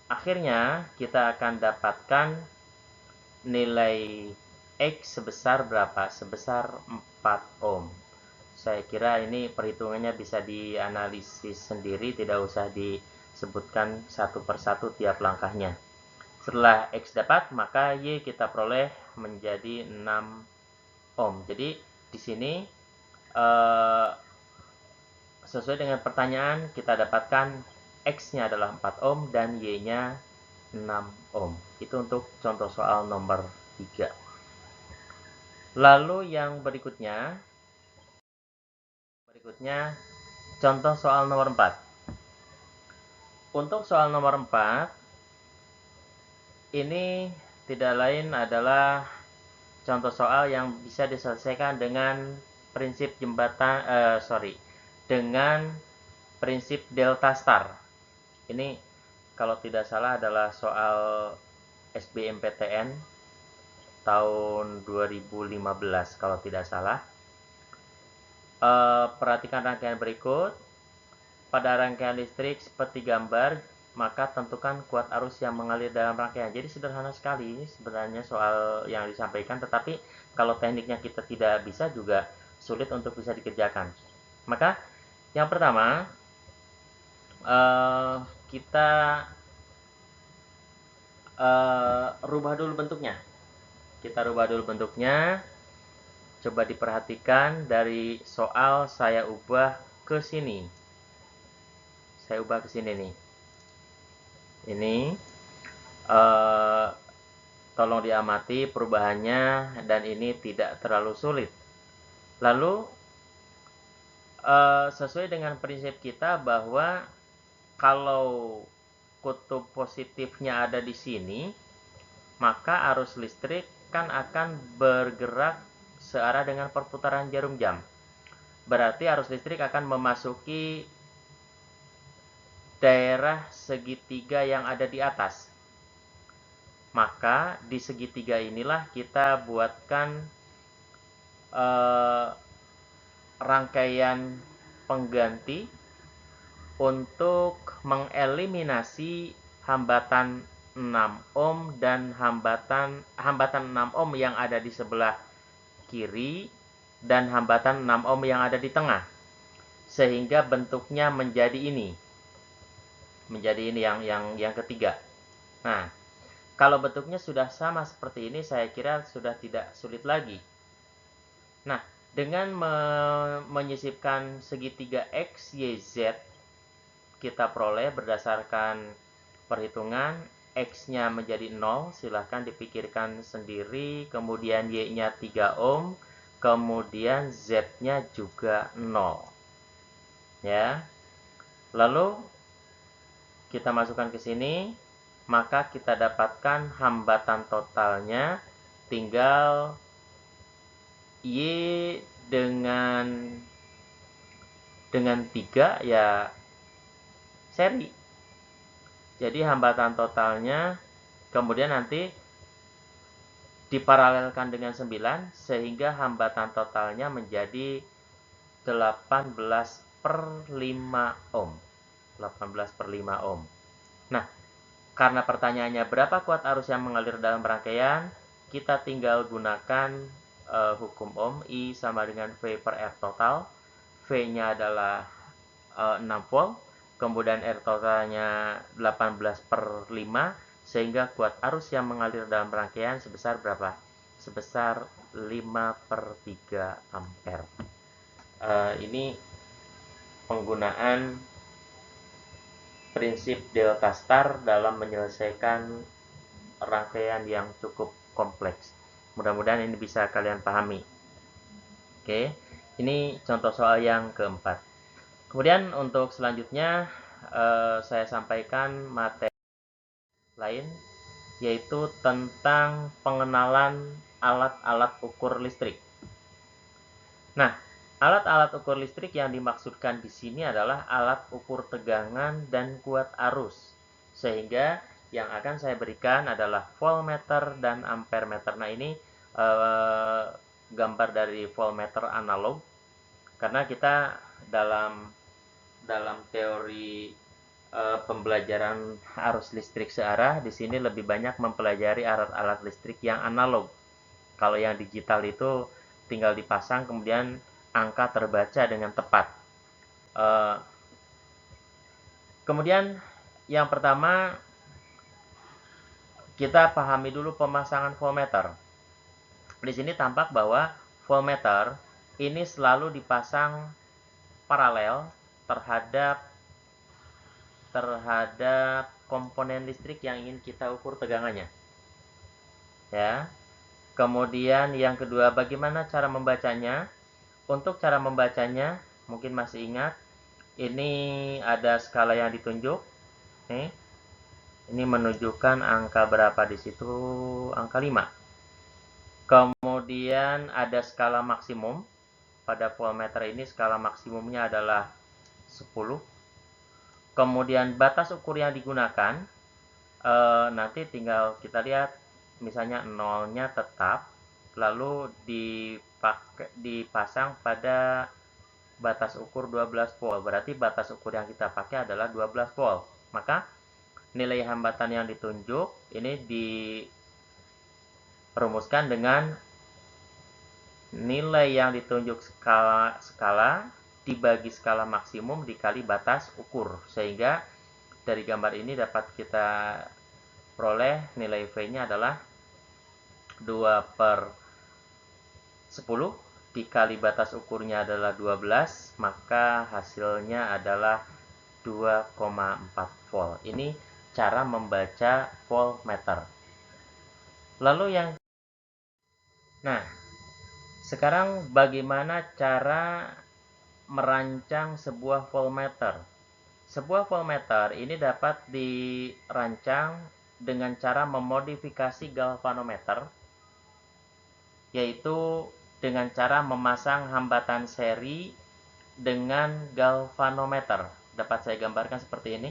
akhirnya kita akan dapatkan nilai X sebesar berapa? Sebesar 4 ohm. Saya kira ini perhitungannya bisa dianalisis sendiri, tidak usah disebutkan satu persatu tiap langkahnya. Setelah X dapat, maka Y kita peroleh menjadi 6 ohm. Jadi di sini sesuai dengan pertanyaan kita dapatkan X-nya adalah 4 ohm dan Y-nya 6 ohm. Itu untuk contoh soal nomor 3. Lalu yang berikutnya contoh soal nomor 4. Untuk soal nomor 4 ini tidak lain adalah contoh soal yang bisa diselesaikan dengan prinsip dengan prinsip delta star. Ini kalau tidak salah adalah soal SBMPTN tahun 2015 kalau tidak salah. Perhatikan rangkaian berikut. Pada rangkaian listrik seperti gambar, maka tentukan kuat arus yang mengalir dalam rangkaian. Jadi sederhana sekali sebenarnya soal yang disampaikan, tetapi kalau tekniknya kita tidak bisa juga sulit untuk bisa dikerjakan. Maka yang pertama kita rubah dulu bentuknya. Coba diperhatikan dari soal saya ubah ke sini. Nih. Ini tolong diamati perubahannya dan ini tidak terlalu sulit. Lalu sesuai dengan prinsip kita bahwa kalau kutub positifnya ada di sini, maka arus listrik kan akan bergerak searah dengan perputaran jarum jam. Berarti arus listrik akan memasuki daerah segitiga yang ada di atas. Maka di segitiga inilah kita buatkan rangkaian pengganti untuk mengeliminasi hambatan 6 ohm dan hambatan 6 ohm yang ada di sebelah kiri dan hambatan 6 ohm yang ada di tengah. Sehingga bentuknya menjadi ini. Yang ketiga. Nah, kalau bentuknya sudah sama seperti ini, saya kira sudah tidak sulit lagi. Nah, dengan menyisipkan segitiga X, Y, Z, kita peroleh berdasarkan perhitungan X-nya menjadi 0, silahkan dipikirkan sendiri, kemudian Y-nya 3 ohm, kemudian Z-nya juga 0. Ya. Lalu kita masukkan ke sini, maka kita dapatkan hambatan totalnya tinggal Y dengan 3 ya seri. Jadi hambatan totalnya kemudian nanti diparalelkan dengan 9 sehingga hambatan totalnya menjadi 18/5 ohm. 18/5 ohm. Nah, karena pertanyaannya berapa kuat arus yang mengalir dalam rangkaian, kita tinggal gunakan hukum Ohm. I sama dengan V per R total. V-nya adalah 6 volt, kemudian R totalnya 18/5, sehingga kuat arus yang mengalir dalam rangkaian sebesar berapa? Sebesar 5/3 ampere. Ini penggunaan prinsip delta star dalam menyelesaikan rangkaian yang cukup kompleks. Mudah-mudahan ini bisa kalian pahami. Oke, ini contoh soal yang keempat. Kemudian untuk selanjutnya saya sampaikan materi lain, yaitu tentang pengenalan alat-alat ukur listrik. Nah, alat-alat ukur listrik yang dimaksudkan di sini adalah alat ukur tegangan dan kuat arus. Sehingga yang akan saya berikan adalah voltmeter dan ampermeter. Nah, ini gambar dari voltmeter analog, karena kita dalam teori pembelajaran arus listrik searah di sini lebih banyak mempelajari alat-alat listrik yang analog. Kalau yang digital itu tinggal dipasang kemudian angka terbaca dengan tepat. Kemudian yang pertama kita pahami dulu pemasangan voltmeter. Di sini tampak bahwa voltmeter ini selalu dipasang paralel terhadap komponen listrik yang ingin kita ukur tegangannya. Ya. Kemudian yang kedua, bagaimana cara membacanya? Untuk cara membacanya, mungkin masih ingat, ini ada skala yang ditunjuk. Nih. Ini menunjukkan angka berapa di situ? Angka 5. Kemudian ada skala maksimum. Pada voltmeter ini skala maksimumnya adalah 10. Kemudian batas ukur yang digunakan, nanti tinggal kita lihat, misalnya nolnya tetap, lalu dipasang pada batas ukur 12 volt. Berarti batas ukur yang kita pakai adalah 12 volt. Maka nilai hambatan yang ditunjuk ini dirumuskan dengan nilai yang ditunjuk skala dibagi skala maksimum dikali batas ukur, sehingga dari gambar ini dapat kita peroleh nilai V-nya adalah 2/10 dikali batas ukurnya adalah 12, maka hasilnya adalah 2,4 volt. Ini cara membaca voltmeter. Sekarang bagaimana cara merancang sebuah voltmeter? Sebuah voltmeter ini dapat dirancang dengan cara memodifikasi galvanometer, yaitu dengan cara memasang hambatan seri dengan galvanometer. Dapat saya gambarkan seperti ini.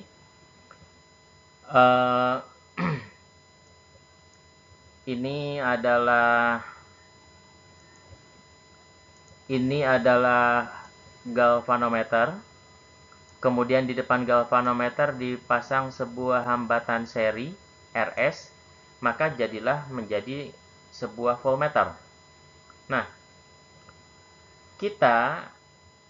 Ini adalah galvanometer. Kemudian di depan galvanometer dipasang sebuah hambatan seri RS, maka jadilah menjadi sebuah voltmeter. Nah, kita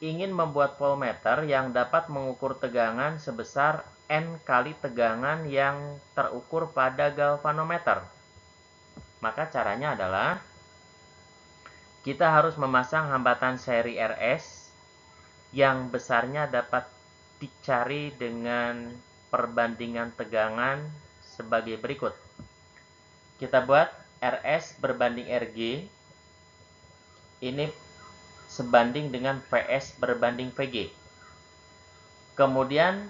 ingin membuat voltmeter yang dapat mengukur tegangan sebesar N kali tegangan yang terukur pada galvanometer. Maka caranya adalah kita harus memasang hambatan seri RS yang besarnya dapat dicari dengan perbandingan tegangan sebagai berikut. Kita buat RS berbanding RG. Ini sebanding dengan VS berbanding VG. Kemudian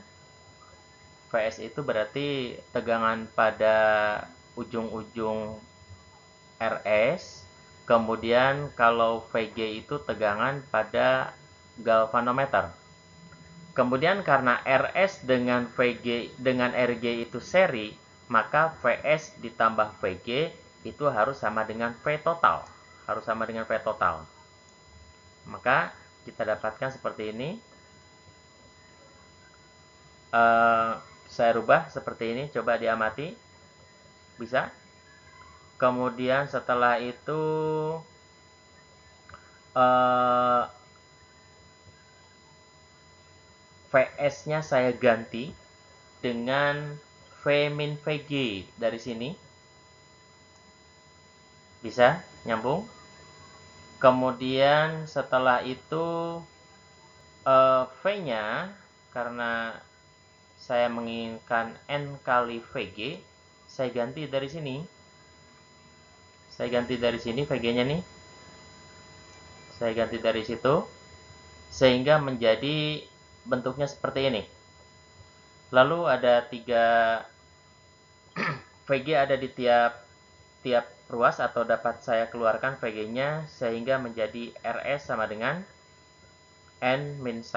VS itu berarti tegangan pada ujung-ujung RS. Kemudian kalau VG itu tegangan pada galvanometer. Kemudian karena RS dengan RG itu seri, maka VS ditambah VG itu harus sama dengan V total. Maka kita dapatkan seperti ini. Saya rubah seperti ini, coba diamati. Bisa? Kemudian setelah itu VS-nya saya ganti dengan V min VG dari sini. Bisa? Nyambung? Kemudian setelah itu V-nya, karena saya menginginkan N kali VG, saya ganti dari sini. Saya ganti dari sini VG-nya nih. Saya ganti dari situ, sehingga menjadi bentuknya seperti ini. Lalu ada 3 VG ada di tiap ruas, atau dapat saya keluarkan VG-nya sehingga menjadi RS sama dengan N-1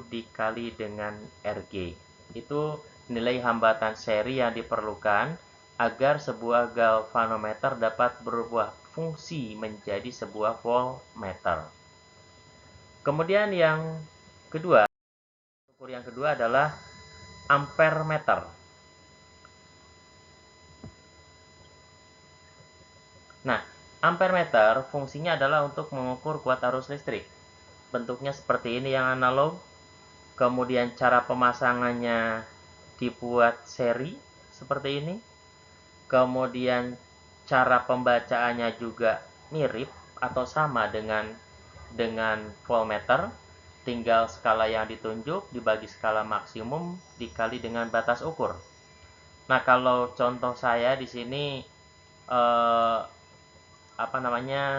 dikali dengan RG. Itu nilai hambatan seri yang diperlukan agar sebuah galvanometer dapat berubah fungsi menjadi sebuah voltmeter. Kemudian yang kedua, ukur yang kedua adalah ampermeter. Nah, ampermeter fungsinya adalah untuk mengukur kuat arus listrik. Bentuknya seperti ini yang analog. Kemudian cara pemasangannya dibuat seri seperti ini. Kemudian cara pembacaannya juga mirip atau sama dengan voltmeter. Tinggal skala yang ditunjuk dibagi skala maksimum dikali dengan batas ukur. Nah, kalau contoh saya di sini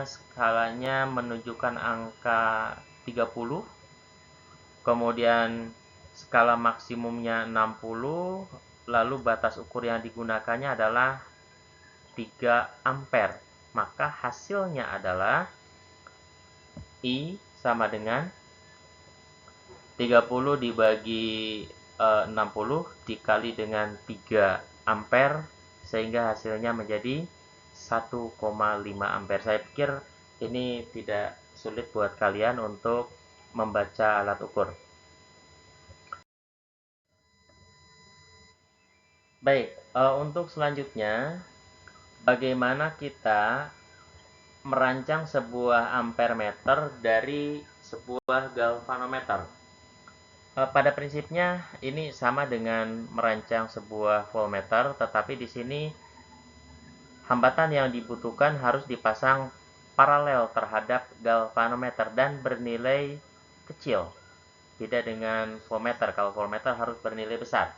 skalanya menunjukkan angka 30, kemudian skala maksimumnya 60, lalu batas ukur yang digunakannya adalah 3 ampere. Maka hasilnya adalah I sama dengan 30 dibagi 60 dikali dengan 3 ampere, sehingga hasilnya menjadi 1,5 ampere. Saya pikir ini tidak sulit buat kalian untuk membaca alat ukur. Baik, untuk selanjutnya, bagaimana kita merancang sebuah ampermeter dari sebuah galvanometer. Pada prinsipnya ini sama dengan merancang sebuah voltmeter, tetapi di sini hambatan yang dibutuhkan harus dipasang paralel terhadap galvanometer dan bernilai kecil. Beda dengan voltmeter. Kalau voltmeter harus bernilai besar.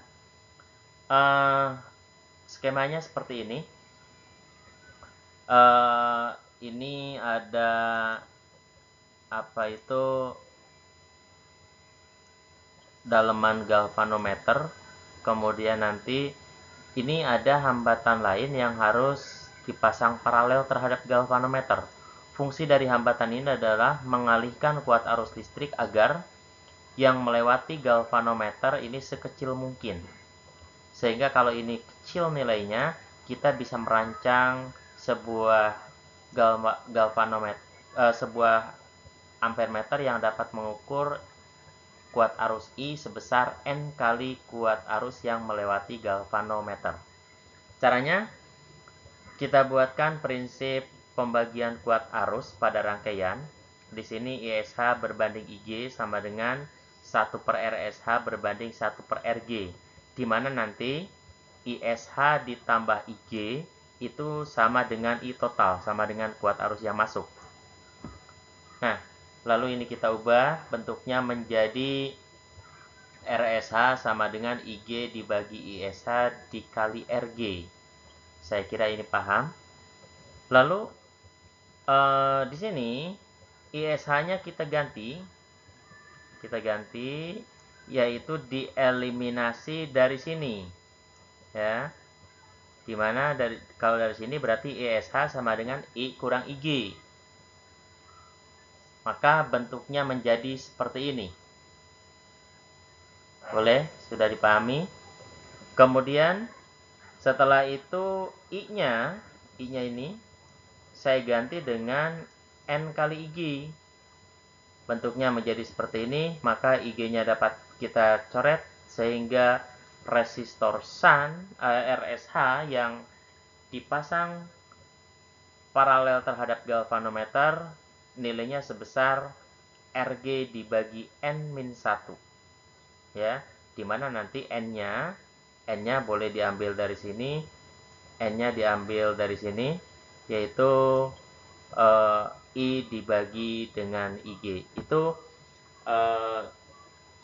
Skemanya seperti ini. Ini ada daleman galvanometer, kemudian nanti ini ada hambatan lain yang harus dipasang paralel terhadap galvanometer. Fungsi dari hambatan ini adalah mengalihkan kuat arus listrik agar yang melewati galvanometer ini sekecil mungkin. Sehingga kalau ini kecil nilainya, kita bisa merancang sebuah sebuah ampermeter yang dapat mengukur kuat arus I sebesar N kali kuat arus yang melewati galvanometer. Caranya, kita buatkan prinsip pembagian kuat arus pada rangkaian. Di sini ISH berbanding IG sama dengan 1/RSH berbanding 1/RG. Di mana nanti ISH ditambah IG itu sama dengan I total, sama dengan kuat arus yang masuk. Nah, lalu ini kita ubah bentuknya menjadi RSH sama dengan IG dibagi ISH dikali RG. Saya kira ini paham. Lalu di sini ISH-nya kita ganti yaitu dieliminasi dari sini. Ya. Dimana kalau dari sini berarti ISH sama dengan I kurang IG. Maka bentuknya menjadi seperti ini. Boleh? Sudah dipahami? Kemudian setelah itu I-nya ini saya ganti dengan N kali IG. Bentuknya menjadi seperti ini, maka IG-nya dapat kita coret sehingga resistor shunt RSH yang dipasang paralel terhadap galvanometer nilainya sebesar RG dibagi N-1. Ya, dimana nanti N-nya boleh diambil dari sini, N-nya diambil dari sini, yaitu I dibagi dengan IG. Itu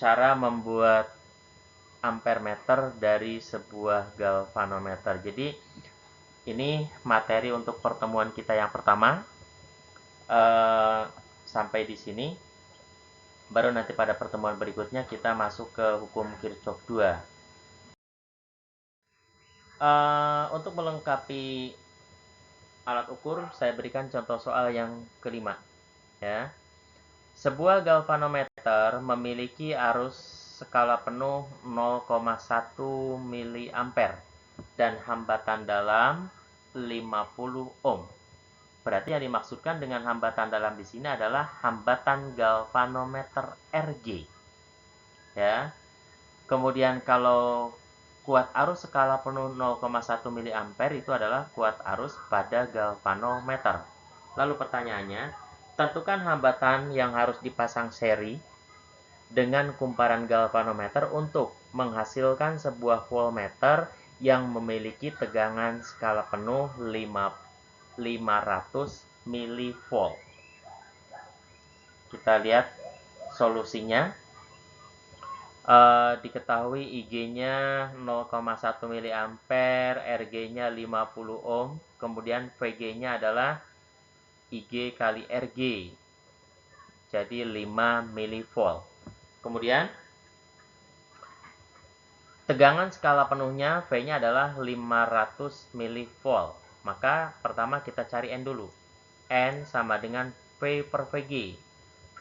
cara membuat ampere meter dari sebuah galvanometer. Jadi ini materi untuk pertemuan kita yang pertama. Sampai di sini. Baru nanti pada pertemuan berikutnya kita masuk ke hukum Kirchhoff 2. Untuk melengkapi alat ukur, saya berikan contoh soal yang kelima. Ya. Sebuah galvanometer memiliki arus skala penuh 0,1 mA dan hambatan dalam 50 ohm. Berarti yang dimaksudkan dengan hambatan dalam di sini adalah hambatan galvanometer Rg. Ya. Kemudian kalau kuat arus skala penuh 0,1 mA itu adalah kuat arus pada galvanometer. Lalu pertanyaannya, tentukan hambatan yang harus dipasang seri dengan kumparan galvanometer untuk menghasilkan sebuah voltmeter yang memiliki tegangan skala penuh 500 mV. Kita lihat solusinya. Diketahui IG-nya 0,1 mA, Rg-nya 50 ohm, kemudian Vg-nya adalah IG kali Rg, jadi 5 mV. Kemudian tegangan skala penuhnya V-nya adalah 500 mV. Maka pertama kita cari N dulu. N sama dengan V per Vg.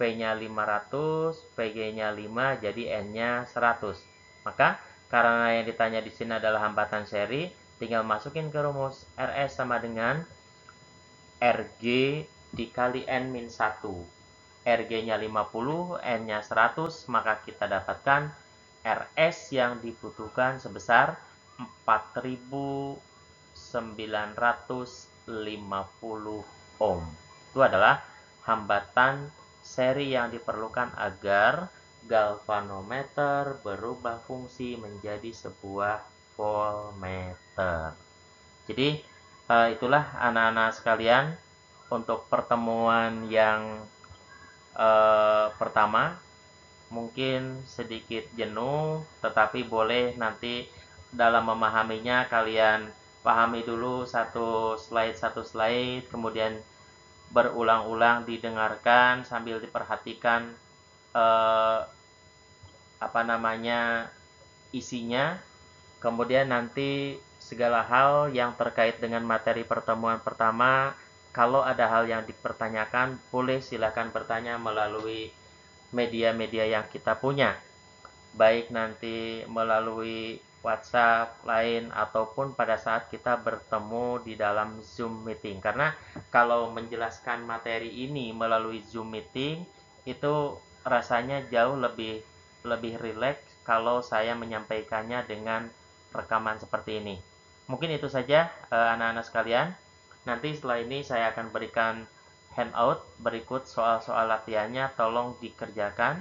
V-nya 500, Vg-nya 5, jadi N-nya 100. Maka karena yang ditanya di sini adalah hambatan seri, tinggal masukin ke rumus Rs sama dengan Rg dikali N-1. Rg-nya 50, N-nya 100, maka kita dapatkan Rs yang dibutuhkan sebesar 4950 ohm. Itu adalah hambatan seri yang diperlukan agar galvanometer berubah fungsi menjadi sebuah voltmeter. Jadi itulah anak-anak sekalian untuk pertemuan yang pertama. Mungkin sedikit jenuh, tetapi boleh nanti dalam memahaminya kalian pahami dulu satu slide, kemudian berulang-ulang didengarkan sambil diperhatikan isinya. Kemudian nanti segala hal yang terkait dengan materi pertemuan pertama, kalau ada hal yang dipertanyakan, boleh silakan bertanya melalui media-media yang kita punya, baik nanti melalui WhatsApp, Line, ataupun pada saat kita bertemu di dalam Zoom meeting. Karena kalau menjelaskan materi ini melalui Zoom meeting, itu rasanya jauh lebih rileks kalau saya menyampaikannya dengan rekaman seperti ini. Mungkin itu saja anak-anak sekalian. Nanti setelah ini saya akan berikan handout berikut soal-soal latihannya, tolong dikerjakan,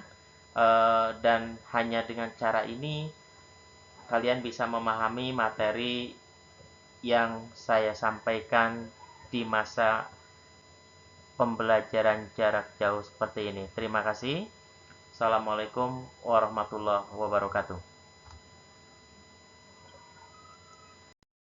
dan hanya dengan cara ini kalian bisa memahami materi yang saya sampaikan di masa pembelajaran jarak jauh seperti ini. Terima kasih. Assalamualaikum warahmatullahi wabarakatuh.